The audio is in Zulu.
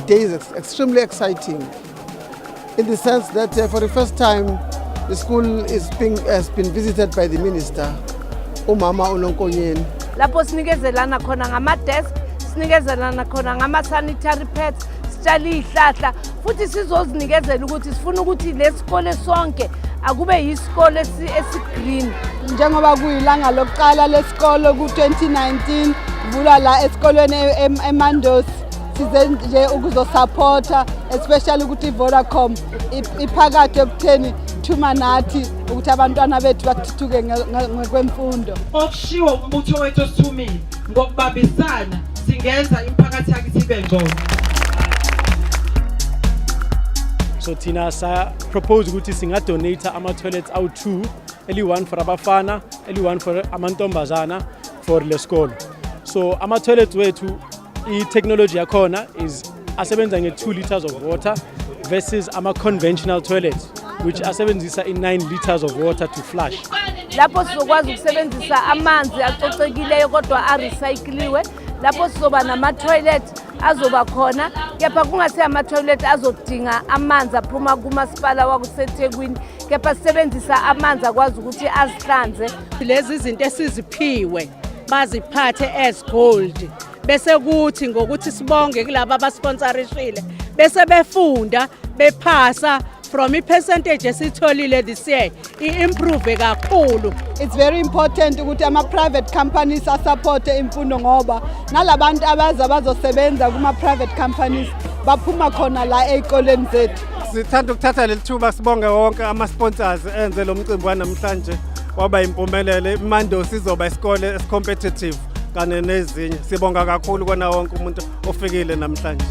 day is extremely exciting in the sense that for the first time the school has been visited by the minister, Umama Unonkonyeni. Lapho sinikezelana khona ngama-desk, sinikezelana khona ngama-sanitary pads, sitshale izihlahla futhi sizozinikezela ukuthi sifuna ukuthi lesikole sonke akube yisikole esigreen. Njengoba kuyilanga lokuqala lesikole ku-2019 vula la esikolweni eMandosi, size nje ukuzosupporta especially ukuthi iVodacom iphakathi ekutheni Mzinyathi ukuthi abantwana bethu bathuthuke ngokwemfundo. Okushiwo umbutho wethu osithumile ngokubambisana singenza imiphakathi yakithi ibe ngcono. So thina sa propose ukuthi singadonate ama-toilets awu-2, eli-1 for abafana, eli-1 for amantombazana for lesikolo. So ama-toilets wethu i-technology yakhona is asebenza nge-2 liters of water versus ama-conventional toilets which asebenzisa i-9 liters of water to flush. Lapho sizokwazi ukusebenzisa amanzi acocekileyo kodwa arecycliwe. Lapho sizoba nama-toilet azoba khona, kepha kungase ama-toilet azodinga amanzi aphuma kumasipala wakuseThekwini, kepha sisebenzisa amanzi akwazi ukuthi azihlanze. Lezi zinto esiziphiwe baziphathe as gold, bese kuthi ngokuthi sibonge kulabo abasponsorishile bese befunda bephasa from i-percentage esitholile this year i-improve kakhulu. It's very important ukuthi ama-private companies asupporte imfundo ngoba nalabantu abazosebenza kuma-private companies baphuma khona la ey'koleni zethu. Sithanda ukuthatha leli thuba sibonge wonke ama-sponsors enze lo mcimbi wanamhlanje waba impumelelo. iMandosi izoba isikole esi-competitive kanye nezinye. Sibonga kakhulu kona wonke umuntu ofikile namhlanje.